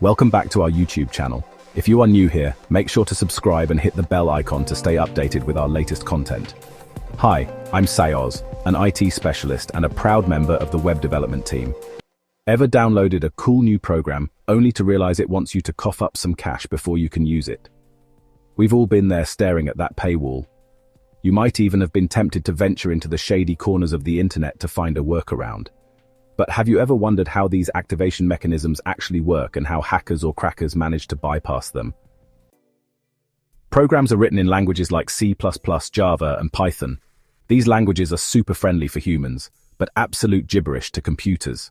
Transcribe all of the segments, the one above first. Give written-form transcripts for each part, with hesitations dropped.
Welcome back to our YouTube channel. If you are new here, make sure to subscribe and hit the bell icon to stay updated with our latest content. Hi, I'm Sayoz, an IT specialist and a proud member of the web development team. Ever downloaded a cool new program only to realize it wants you to cough up some cash before you can use it? We've all been there staring at that paywall. You might even have been tempted to venture into the shady corners of the internet to find a workaround. But have you ever wondered how these activation mechanisms actually work and how hackers or crackers manage to bypass them? Programs are written in languages like C++, Java, and Python. These languages are super friendly for humans, but absolute gibberish to computers.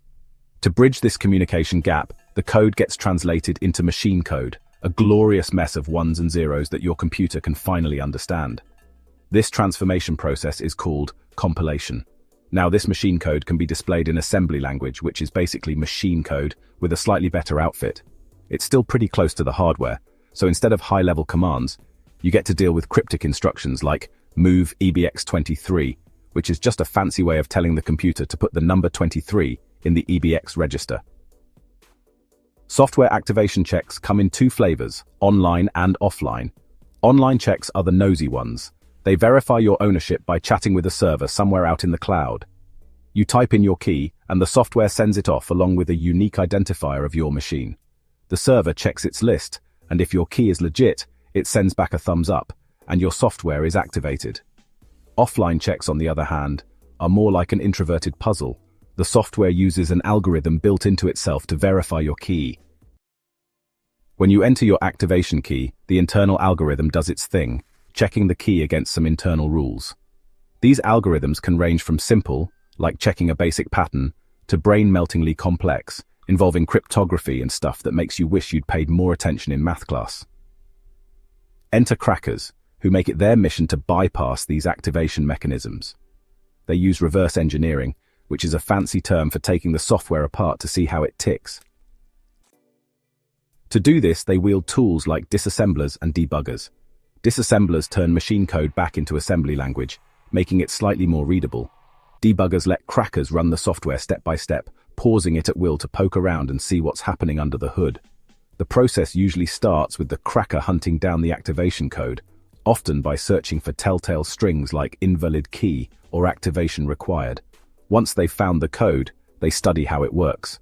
To bridge this communication gap, the code gets translated into machine code, a glorious mess of ones and zeros that your computer can finally understand. This transformation process is called compilation. Now, this machine code can be displayed in assembly language, which is basically machine code with a slightly better outfit. It's still pretty close to the hardware, so instead of high-level commands, you get to deal with cryptic instructions like move EBX23, which is just a fancy way of telling the computer to put the number 23 in the EBX register. Software activation checks come in two flavors, online and offline. Online checks are the nosy ones. They verify your ownership by chatting with a server somewhere out in the cloud. You type in your key, and the software sends it off along with a unique identifier of your machine. The server checks its list, and if your key is legit, it sends back a thumbs up, and your software is activated. Offline checks, on the other hand, are more like an introverted puzzle. The software uses an algorithm built into itself to verify your key. When you enter your activation key, the internal algorithm does its thing, checking the key against some internal rules. These algorithms can range from simple, like checking a basic pattern, to brain-meltingly complex, involving cryptography and stuff that makes you wish you'd paid more attention in math class. Enter crackers, who make it their mission to bypass these activation mechanisms. They use reverse engineering, which is a fancy term for taking the software apart to see how it ticks. To do this, they wield tools like disassemblers and debuggers. Disassemblers turn machine code back into assembly language, making it slightly more readable. Debuggers let crackers run the software step by step, pausing it at will to poke around and see what's happening under the hood. The process usually starts with the cracker hunting down the activation code, often by searching for telltale strings like invalid key or activation required. Once they've found the code, they study how it works.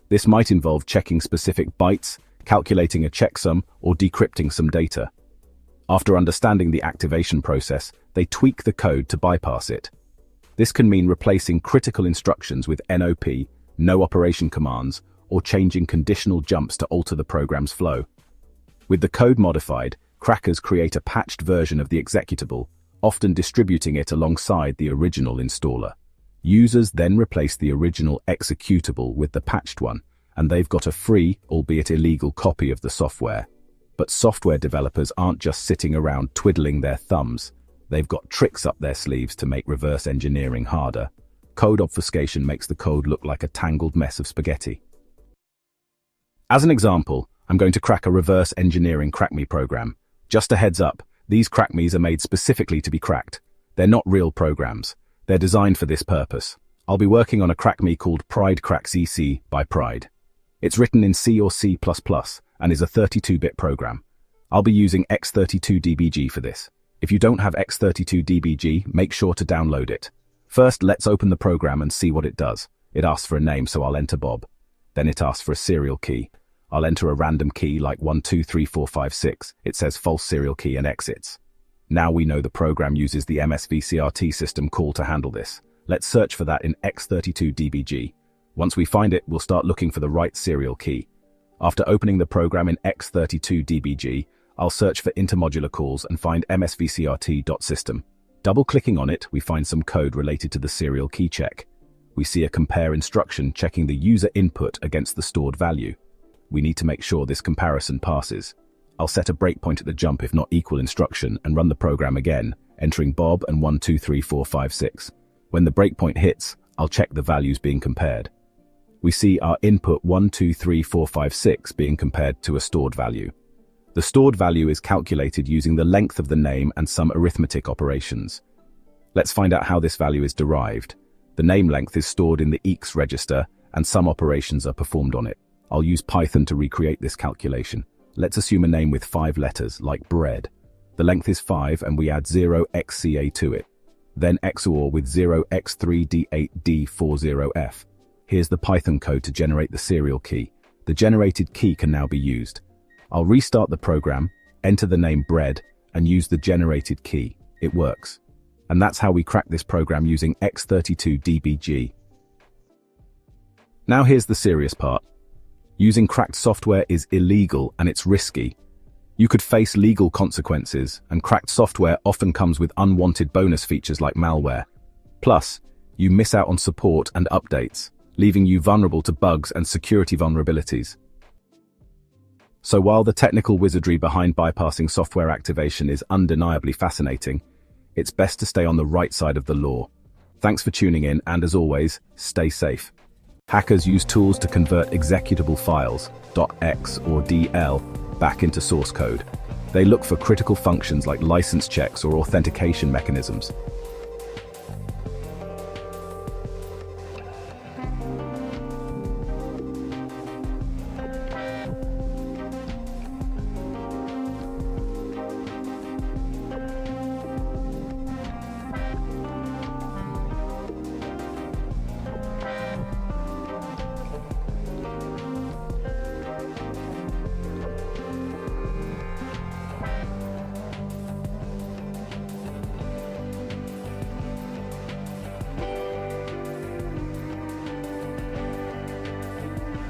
This might involve checking specific bytes, calculating a checksum, or decrypting some data. After understanding the activation process, they tweak the code to bypass it. This can mean replacing critical instructions with NOP, no operation commands, or changing conditional jumps to alter the program's flow. With the code modified, crackers create a patched version of the executable, often distributing it alongside the original installer. Users then replace the original executable with the patched one, and they've got a free, albeit illegal, copy of the software. But software developers aren't just sitting around twiddling their thumbs. They've got tricks up their sleeves to make reverse engineering harder. Code obfuscation makes the code look like a tangled mess of spaghetti. As an example, I'm going to crack a reverse engineering crack-me program. Just a heads up, these crack-me's are made specifically to be cracked. They're not real programs. They're designed for this purpose. I'll be working on a crack-me called Pride Crack CC by Pride. It's written in C or C++ and is a 32-bit program. I'll be using X32DBG for this. If you don't have X32DBG, make sure to download it. First, let's open the program and see what it does. It asks for a name, so I'll enter Bob. Then it asks for a serial key. I'll enter a random key like 123456. It says false serial key and exits. Now we know the program uses the MSVCRT system call to handle this. Let's search for that in X32DBG. Once we find it, we'll start looking for the right serial key. After opening the program in X32DBG, I'll search for intermodular calls and find msvcrt.system. Double-clicking on it, we find some code related to the serial key check. We see a compare instruction checking the user input against the stored value. We need to make sure this comparison passes. I'll set a breakpoint at the jump if not equal instruction and run the program again, entering Bob and 123456. When the breakpoint hits, I'll check the values being compared. We see our input 123456 being compared to a stored value. The stored value is calculated using the length of the name and some arithmetic operations. Let's find out how this value is derived. The name length is stored in the EX register and some operations are performed on it. I'll use Python to recreate this calculation. Let's assume a name with 5 letters, like bread. The length is 5 and we add 0xCA to it. Then XOR with 0x3D8D40F. Here's the Python code to generate the serial key. The generated key can now be used. I'll restart the program, enter the name bread, and use the generated key. It works. And that's how we crack this program using X32DBG. Now here's the serious part. Using cracked software is illegal and it's risky. You could face legal consequences, and cracked software often comes with unwanted bonus features like malware. Plus, you miss out on support and updates, leaving you vulnerable to bugs and security vulnerabilities. So while the technical wizardry behind bypassing software activation is undeniably fascinating, it's best to stay on the right side of the law. Thanks for tuning in, and as always, stay safe. Hackers use tools to convert executable files, .x or .dl, back into source code. They look for critical functions like license checks or authentication mechanisms.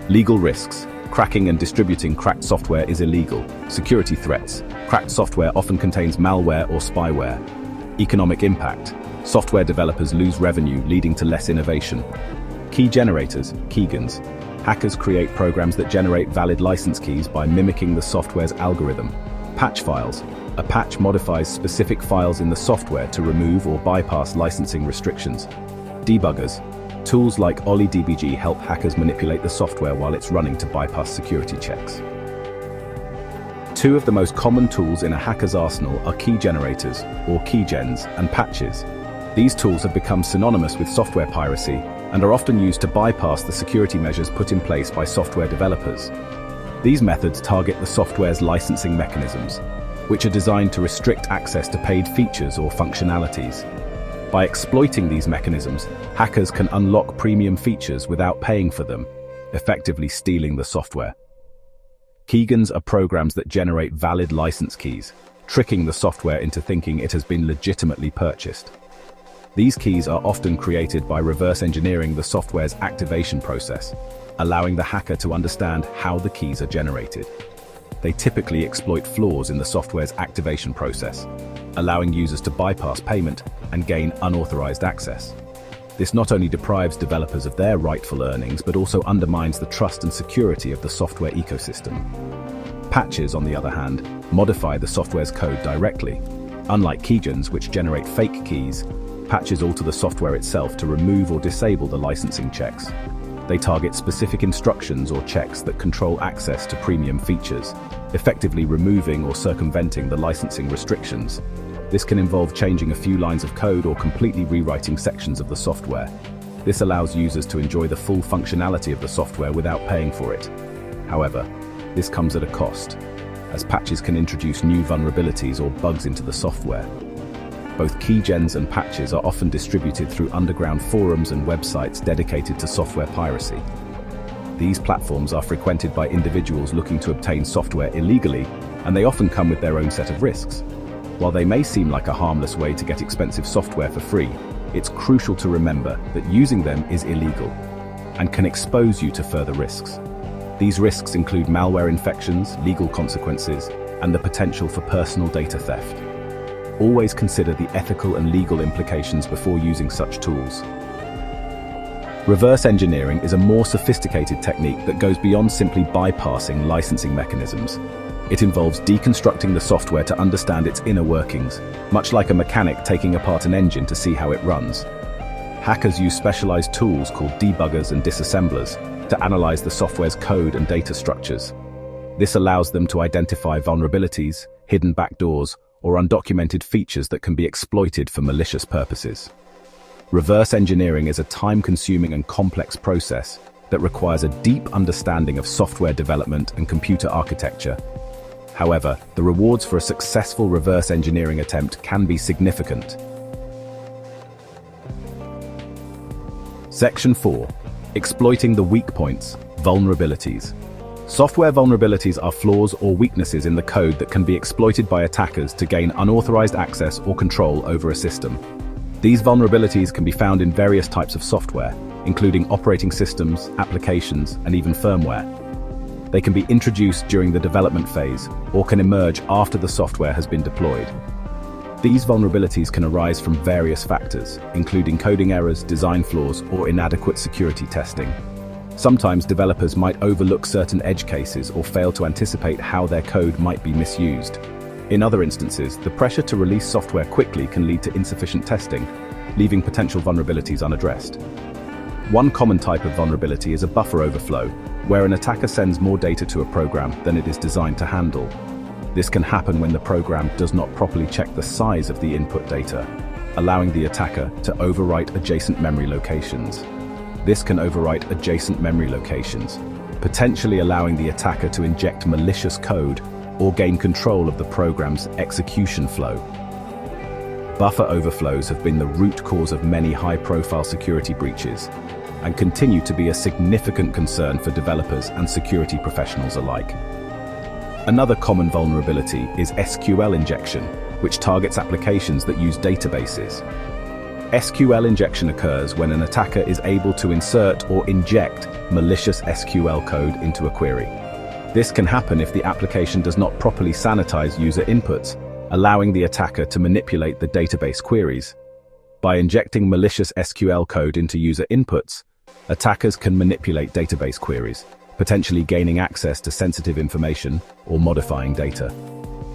Legal risks. Cracking and distributing cracked software is illegal. Security threats. Cracked software often contains malware or spyware. Economic impact. Software developers lose revenue, leading to less innovation. Key generators, keygans. Hackers create programs that generate valid license keys by mimicking the software's algorithm. Patch files. A patch modifies specific files in the software to remove or bypass licensing restrictions. Debuggers. Tools like OllyDBG help hackers manipulate the software while it's running to bypass security checks. Two of the most common tools in a hacker's arsenal are key generators, or keygens, and patches. These tools have become synonymous with software piracy and are often used to bypass the security measures put in place by software developers. These methods target the software's licensing mechanisms, which are designed to restrict access to paid features or functionalities. By exploiting these mechanisms, hackers can unlock premium features without paying for them, effectively stealing the software. Keygans are programs that generate valid license keys, tricking the software into thinking it has been legitimately purchased. These keys are often created by reverse engineering the software's activation process, allowing the hacker to understand how the keys are generated. They typically exploit flaws in the software's activation process, allowing users to bypass payment and gain unauthorized access. This not only deprives developers of their rightful earnings, but also undermines the trust and security of the software ecosystem. Patches, on the other hand, modify the software's code directly. Unlike keygens, which generate fake keys, patches alter the software itself to remove or disable the licensing checks. They target specific instructions or checks that control access to premium features, effectively removing or circumventing the licensing restrictions. This can involve changing a few lines of code or completely rewriting sections of the software. This allows users to enjoy the full functionality of the software without paying for it. However, this comes at a cost, as patches can introduce new vulnerabilities or bugs into the software. Both keygens and patches are often distributed through underground forums and websites dedicated to software piracy. These platforms are frequented by individuals looking to obtain software illegally, and they often come with their own set of risks. While they may seem like a harmless way to get expensive software for free, it's crucial to remember that using them is illegal and can expose you to further risks. These risks include malware infections, legal consequences, and the potential for personal data theft. Always consider the ethical and legal implications before using such tools. Reverse engineering is a more sophisticated technique that goes beyond simply bypassing licensing mechanisms. It involves deconstructing the software to understand its inner workings, much like a mechanic taking apart an engine to see how it runs. Hackers use specialized tools called debuggers and disassemblers to analyze the software's code and data structures. This allows them to identify vulnerabilities, hidden backdoors, or undocumented features that can be exploited for malicious purposes. Reverse engineering is a time-consuming and complex process, that requires a deep understanding of software development and computer architecture. However, the rewards for a successful reverse engineering attempt can be significant. Section 4. Exploiting the weak points, vulnerabilities. Software vulnerabilities are flaws or weaknesses in the code that can be exploited by attackers to gain unauthorized access or control over a system. These vulnerabilities can be found in various types of software, including operating systems, applications, and even firmware. They can be introduced during the development phase or can emerge after the software has been deployed. These vulnerabilities can arise from various factors, including coding errors, design flaws, or inadequate security testing. Sometimes developers might overlook certain edge cases or fail to anticipate how their code might be misused. In other instances, the pressure to release software quickly can lead to insufficient testing, leaving potential vulnerabilities unaddressed. One common type of vulnerability is a buffer overflow, where an attacker sends more data to a program than it is designed to handle. This can happen when the program does not properly check the size of the input data, allowing the attacker to overwrite adjacent memory locations. This can overwrite adjacent memory locations, potentially allowing the attacker to inject malicious code or gain control of the program's execution flow. Buffer overflows have been the root cause of many high-profile security breaches and continue to be a significant concern for developers and security professionals alike. Another common vulnerability is SQL injection, which targets applications that use databases. SQL injection occurs when an attacker is able to insert or inject malicious SQL code into a query. This can happen if the application does not properly sanitize user inputs, allowing the attacker to manipulate the database queries. By injecting malicious SQL code into user inputs, attackers can manipulate database queries, potentially gaining access to sensitive information or modifying data.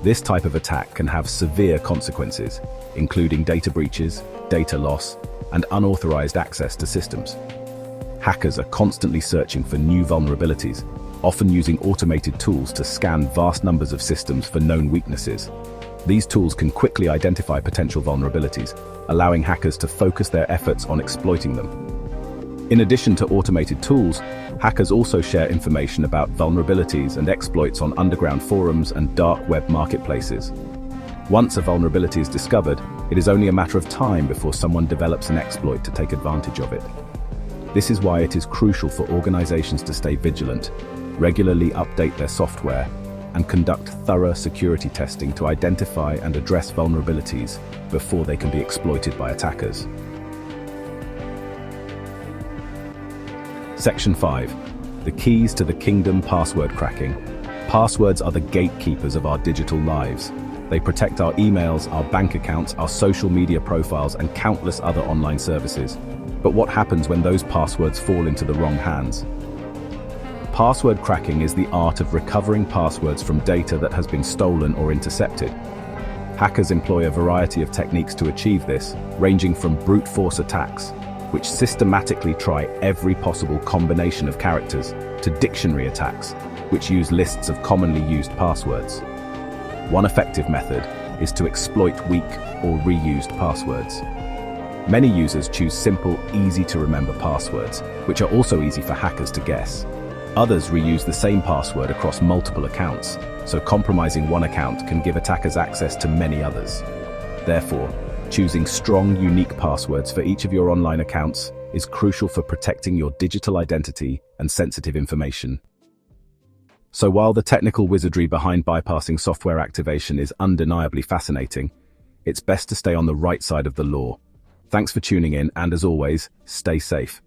This type of attack can have severe consequences, including data breaches, data loss, and unauthorized access to systems. Hackers are constantly searching for new vulnerabilities, often using automated tools to scan vast numbers of systems for known weaknesses. These tools can quickly identify potential vulnerabilities, allowing hackers to focus their efforts on exploiting them. In addition to automated tools, hackers also share information about vulnerabilities and exploits on underground forums and dark web marketplaces. Once a vulnerability is discovered, it is only a matter of time before someone develops an exploit to take advantage of it. This is why it is crucial for organizations to stay vigilant, regularly update their software, and conduct thorough security testing to identify and address vulnerabilities before they can be exploited by attackers. Section 5. The keys to the kingdom: password cracking. Passwords are the gatekeepers of our digital lives. They protect our emails, our bank accounts, our social media profiles, and countless other online services. But what happens when those passwords fall into the wrong hands? Password cracking is the art of recovering passwords from data that has been stolen or intercepted. Hackers employ a variety of techniques to achieve this, ranging from brute force attacks, which systematically try every possible combination of characters, to dictionary attacks, which use lists of commonly used passwords. One effective method is to exploit weak or reused passwords. Many users choose simple, easy-to-remember passwords, which are also easy for hackers to guess. Others reuse the same password across multiple accounts, so compromising one account can give attackers access to many others. Therefore, choosing strong, unique passwords for each of your online accounts is crucial for protecting your digital identity and sensitive information. So while the technical wizardry behind bypassing software activation is undeniably fascinating, it's best to stay on the right side of the law. Thanks for tuning in, and as always, stay safe.